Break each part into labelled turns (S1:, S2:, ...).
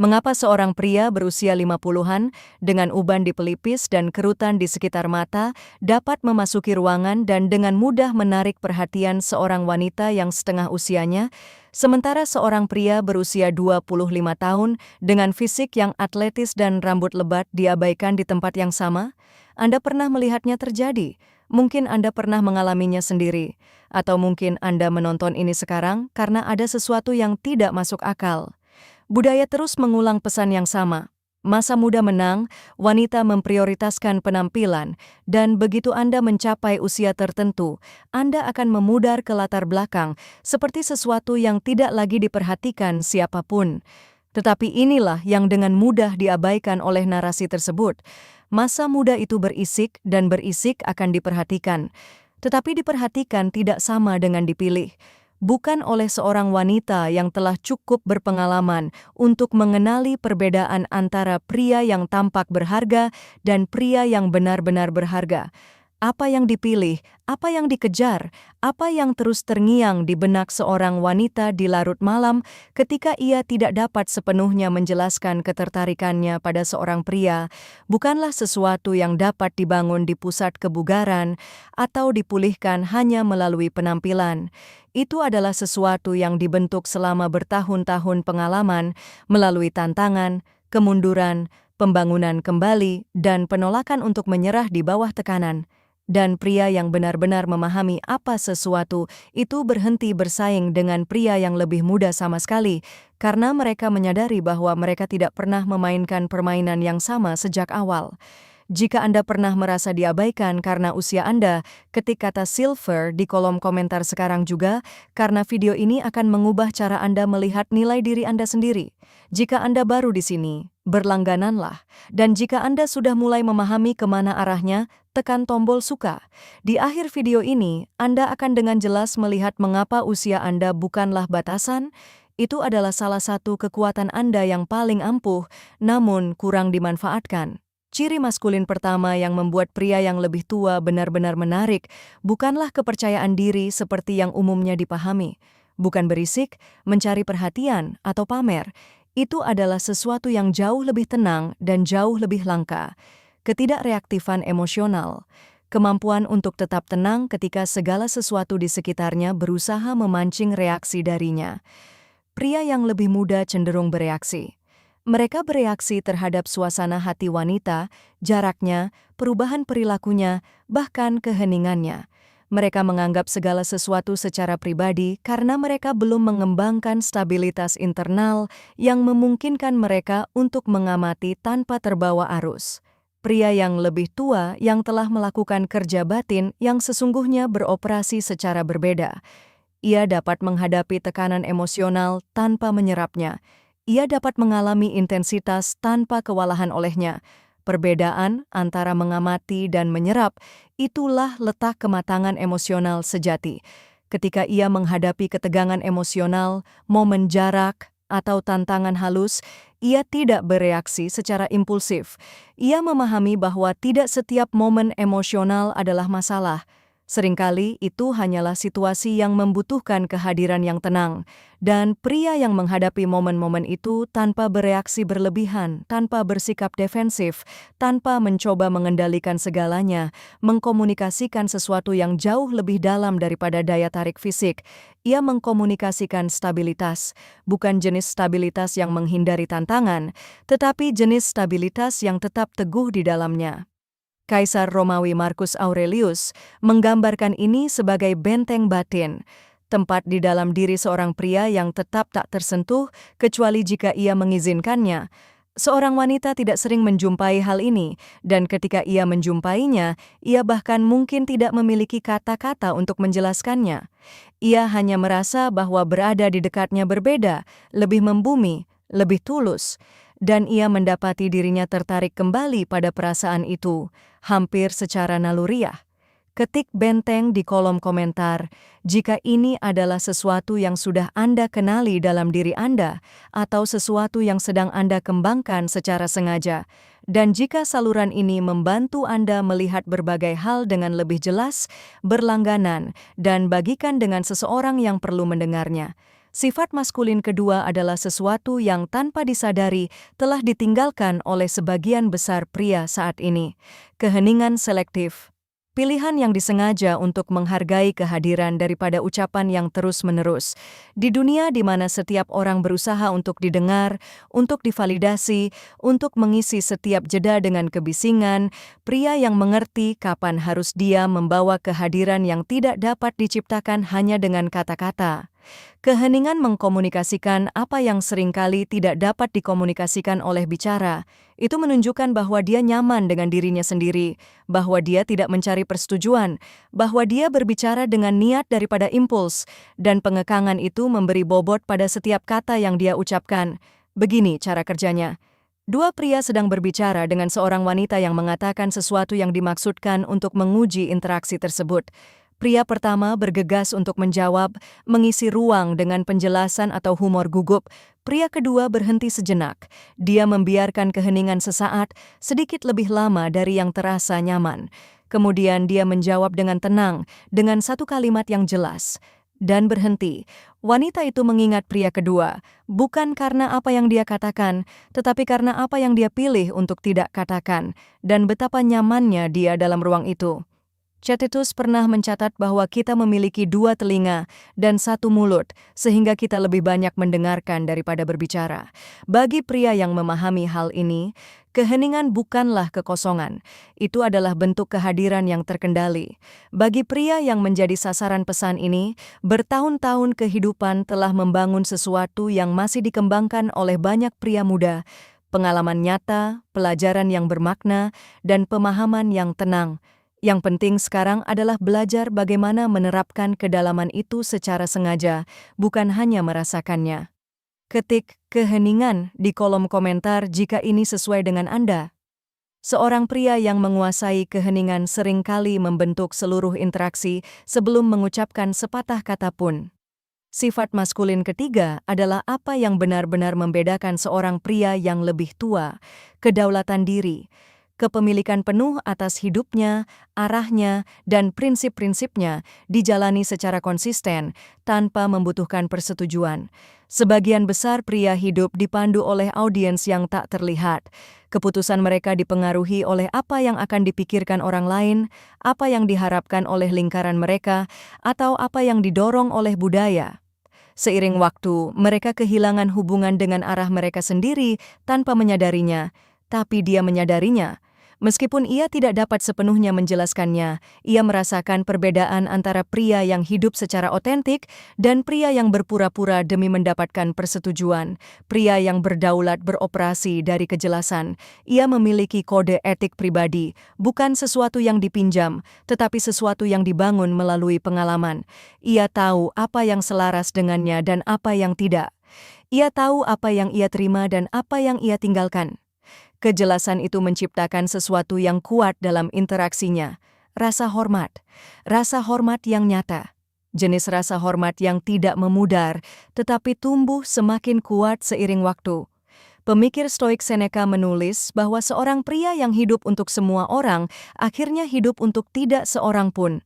S1: Mengapa seorang pria berusia 50-an dengan uban di pelipis dan kerutan di sekitar mata dapat memasuki ruangan dan dengan mudah menarik perhatian seorang wanita yang setengah usianya, sementara seorang pria berusia 25 tahun dengan fisik yang atletis dan rambut lebat diabaikan di tempat yang sama? Anda pernah melihatnya terjadi? Mungkin Anda pernah mengalaminya sendiri, atau mungkin Anda menonton ini sekarang karena ada sesuatu yang tidak masuk akal. Budaya terus mengulang pesan yang sama. Masa muda menang, wanita memprioritaskan penampilan, dan begitu Anda mencapai usia tertentu, Anda akan memudar ke latar belakang seperti sesuatu yang tidak lagi diperhatikan siapapun. Tetapi inilah yang dengan mudah diabaikan oleh narasi tersebut. Masa muda itu berisik dan berisik akan diperhatikan. Tetapi diperhatikan tidak sama dengan dipilih. Bukan oleh seorang wanita yang telah cukup berpengalaman untuk mengenali perbedaan antara pria yang tampak berharga dan pria yang benar-benar berharga. Apa yang dipilih, apa yang dikejar, apa yang terus terngiang di benak seorang wanita di larut malam ketika ia tidak dapat sepenuhnya menjelaskan ketertarikannya pada seorang pria, bukanlah sesuatu yang dapat dibangun di pusat kebugaran atau dipulihkan hanya melalui penampilan. Itu adalah sesuatu yang dibentuk selama bertahun-tahun pengalaman melalui tantangan, kemunduran, pembangunan kembali, dan penolakan untuk menyerah di bawah tekanan. Dan pria yang benar-benar memahami apa sesuatu itu berhenti bersaing dengan pria yang lebih muda sama sekali, karena mereka menyadari bahwa mereka tidak pernah memainkan permainan yang sama sejak awal. Jika Anda pernah merasa diabaikan karena usia Anda, ketik kata silver di kolom komentar sekarang juga, karena video ini akan mengubah cara Anda melihat nilai diri Anda sendiri. Jika Anda baru di sini, berlanggananlah. Dan jika Anda sudah mulai memahami kemana arahnya, tekan tombol suka. Di akhir video ini, Anda akan dengan jelas melihat mengapa usia Anda bukanlah batasan. Itu adalah salah satu kekuatan Anda yang paling ampuh, namun kurang dimanfaatkan. Ciri maskulin pertama yang membuat pria yang lebih tua benar-benar menarik bukanlah kepercayaan diri seperti yang umumnya dipahami. Bukan berisik, mencari perhatian, atau pamer. Itu adalah sesuatu yang jauh lebih tenang dan jauh lebih langka. Ketidakreaktifan emosional. Kemampuan untuk tetap tenang ketika segala sesuatu di sekitarnya berusaha memancing reaksi darinya. Pria yang lebih muda cenderung bereaksi. Mereka bereaksi terhadap suasana hati wanita, jaraknya, perubahan perilakunya, bahkan keheningannya. Mereka menganggap segala sesuatu secara pribadi karena mereka belum mengembangkan stabilitas internal yang memungkinkan mereka untuk mengamati tanpa terbawa arus. Pria yang lebih tua yang telah melakukan kerja batin yang sesungguhnya beroperasi secara berbeda. Ia dapat menghadapi tekanan emosional tanpa menyerapnya. Ia dapat mengalami intensitas tanpa kewalahan olehnya. Perbedaan antara mengamati dan menyerap, itulah letak kematangan emosional sejati. Ketika ia menghadapi ketegangan emosional, momen jarak, atau tantangan halus, ia tidak bereaksi secara impulsif. Ia memahami bahwa tidak setiap momen emosional adalah masalah. Seringkali itu hanyalah situasi yang membutuhkan kehadiran yang tenang, dan pria yang menghadapi momen-momen itu tanpa bereaksi berlebihan, tanpa bersikap defensif, tanpa mencoba mengendalikan segalanya, mengkomunikasikan sesuatu yang jauh lebih dalam daripada daya tarik fisik. Ia mengkomunikasikan stabilitas, bukan jenis stabilitas yang menghindari tantangan, tetapi jenis stabilitas yang tetap teguh di dalamnya. Kaisar Romawi Marcus Aurelius menggambarkan ini sebagai benteng batin, tempat di dalam diri seorang pria yang tetap tak tersentuh kecuali jika ia mengizinkannya. Seorang wanita tidak sering menjumpai hal ini, dan ketika ia menjumpainya, ia bahkan mungkin tidak memiliki kata-kata untuk menjelaskannya. Ia hanya merasa bahwa berada di dekatnya berbeda, lebih membumi, lebih tulus. Dan ia mendapati dirinya tertarik kembali pada perasaan itu, hampir secara naluriah. Ketik benteng di kolom komentar jika ini adalah sesuatu yang sudah Anda kenali dalam diri Anda atau sesuatu yang sedang Anda kembangkan secara sengaja. Dan jika saluran ini membantu Anda melihat berbagai hal dengan lebih jelas, berlangganan, dan bagikan dengan seseorang yang perlu mendengarnya. Sifat maskulin kedua adalah sesuatu yang tanpa disadari telah ditinggalkan oleh sebagian besar pria saat ini. Keheningan selektif. Pilihan yang disengaja untuk menghargai kehadiran daripada ucapan yang terus-menerus. Di dunia di mana setiap orang berusaha untuk didengar, untuk divalidasi, untuk mengisi setiap jeda dengan kebisingan, pria yang mengerti kapan harus dia membawa kehadiran yang tidak dapat diciptakan hanya dengan kata-kata. Keheningan mengkomunikasikan apa yang seringkali tidak dapat dikomunikasikan oleh bicara. Itu menunjukkan bahwa dia nyaman dengan dirinya sendiri, bahwa dia tidak mencari persetujuan, bahwa dia berbicara dengan niat daripada impuls, dan pengekangan itu memberi bobot pada setiap kata yang dia ucapkan. Begini cara kerjanya. Dua pria sedang berbicara dengan seorang wanita yang mengatakan sesuatu yang dimaksudkan untuk menguji interaksi tersebut. Pria pertama bergegas untuk menjawab, mengisi ruang dengan penjelasan atau humor gugup. Pria kedua berhenti sejenak. Dia membiarkan keheningan sesaat, sedikit lebih lama dari yang terasa nyaman. Kemudian dia menjawab dengan tenang, dengan satu kalimat yang jelas. Dan berhenti. Wanita itu mengingat pria kedua, bukan karena apa yang dia katakan, tetapi karena apa yang dia pilih untuk tidak katakan, dan betapa nyamannya dia dalam ruang itu. Tacitus pernah mencatat bahwa kita memiliki dua telinga dan satu mulut, sehingga kita lebih banyak mendengarkan daripada berbicara. Bagi pria yang memahami hal ini, keheningan bukanlah kekosongan. Itu adalah bentuk kehadiran yang terkendali. Bagi pria yang menjadi sasaran pesan ini, bertahun-tahun kehidupan telah membangun sesuatu yang masih dikembangkan oleh banyak pria muda. Pengalaman nyata, pelajaran yang bermakna, dan pemahaman yang tenang. Yang penting sekarang adalah belajar bagaimana menerapkan kedalaman itu secara sengaja, bukan hanya merasakannya. Ketik keheningan di kolom komentar jika ini sesuai dengan Anda. Seorang pria yang menguasai keheningan seringkali membentuk seluruh interaksi sebelum mengucapkan sepatah kata pun. Sifat maskulin ketiga adalah apa yang benar-benar membedakan seorang pria yang lebih tua, kedaulatan diri. Kepemilikan penuh atas hidupnya, arahnya, dan prinsip-prinsipnya dijalani secara konsisten tanpa membutuhkan persetujuan. Sebagian besar pria hidup dipandu oleh audiens yang tak terlihat. Keputusan mereka dipengaruhi oleh apa yang akan dipikirkan orang lain, apa yang diharapkan oleh lingkaran mereka, atau apa yang didorong oleh budaya. Seiring waktu, mereka kehilangan hubungan dengan arah mereka sendiri tanpa menyadarinya, tapi dia menyadarinya. Meskipun ia tidak dapat sepenuhnya menjelaskannya, ia merasakan perbedaan antara pria yang hidup secara otentik dan pria yang berpura-pura demi mendapatkan persetujuan, pria yang berdaulat beroperasi dari kejelasan. Ia memiliki kode etik pribadi, bukan sesuatu yang dipinjam, tetapi sesuatu yang dibangun melalui pengalaman. Ia tahu apa yang selaras dengannya dan apa yang tidak. Ia tahu apa yang ia terima dan apa yang ia tinggalkan. Kejelasan itu menciptakan sesuatu yang kuat dalam interaksinya, rasa hormat yang nyata. Jenis rasa hormat yang tidak memudar, tetapi tumbuh semakin kuat seiring waktu. Pemikir Stoik Seneca menulis bahwa seorang pria yang hidup untuk semua orang, akhirnya hidup untuk tidak seorang pun.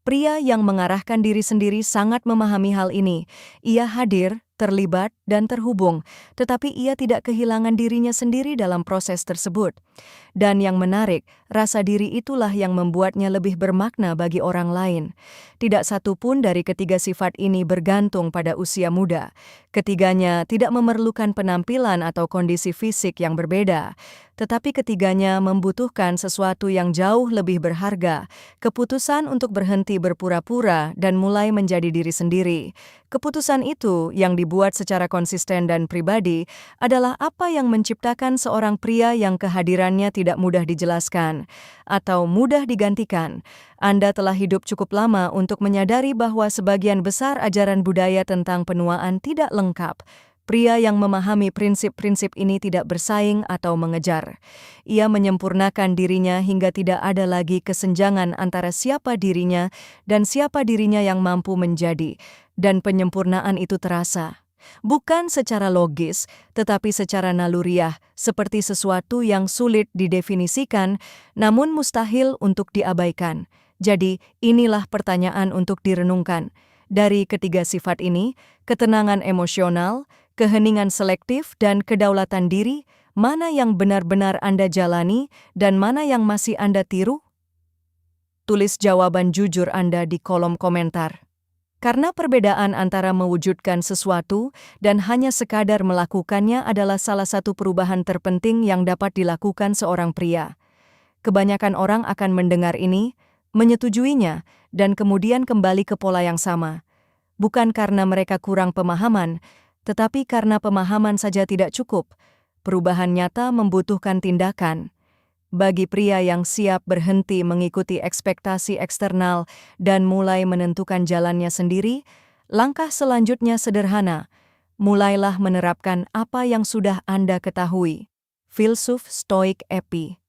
S1: Pria yang mengarahkan diri sendiri sangat memahami hal ini. Ia hadir, terlibat, dan terhubung, tetapi ia tidak kehilangan dirinya sendiri dalam proses tersebut. Dan yang menarik, rasa diri itulah yang membuatnya lebih bermakna bagi orang lain. Tidak satu pun dari ketiga sifat ini bergantung pada usia muda. Ketiganya tidak memerlukan penampilan atau kondisi fisik yang berbeda, tetapi ketiganya membutuhkan sesuatu yang jauh lebih berharga, keputusan untuk berhenti berpura-pura dan mulai menjadi diri sendiri. Keputusan itu yang dibuat secara konsisten dan pribadi adalah apa yang menciptakan seorang pria yang kehadirannya tidak mudah dijelaskan atau mudah digantikan. Anda telah hidup cukup lama untuk menyadari bahwa sebagian besar ajaran budaya tentang penuaan tidak lengkap. Pria yang memahami prinsip-prinsip ini tidak bersaing atau mengejar. Ia menyempurnakan dirinya hingga tidak ada lagi kesenjangan antara siapa dirinya dan siapa dirinya yang mampu menjadi. Dan penyempurnaan itu terasa. Bukan secara logis, tetapi secara naluriah, seperti sesuatu yang sulit didefinisikan, namun mustahil untuk diabaikan. Jadi, inilah pertanyaan untuk direnungkan. Dari ketiga sifat ini, ketenangan emosional, keheningan selektif, dan kedaulatan diri, mana yang benar-benar Anda jalani dan mana yang masih Anda tiru? Tulis jawaban jujur Anda di kolom komentar. Karena perbedaan antara mewujudkan sesuatu dan hanya sekadar melakukannya adalah salah satu perubahan terpenting yang dapat dilakukan seorang pria. Kebanyakan orang akan mendengar ini, menyetujuinya, dan kemudian kembali ke pola yang sama. Bukan karena mereka kurang pemahaman, tetapi karena pemahaman saja tidak cukup. Perubahan nyata membutuhkan tindakan. Bagi pria yang siap berhenti mengikuti ekspektasi eksternal dan mulai menentukan jalannya sendiri, langkah selanjutnya sederhana. Mulailah menerapkan apa yang sudah Anda ketahui. Filsuf Stoik Epi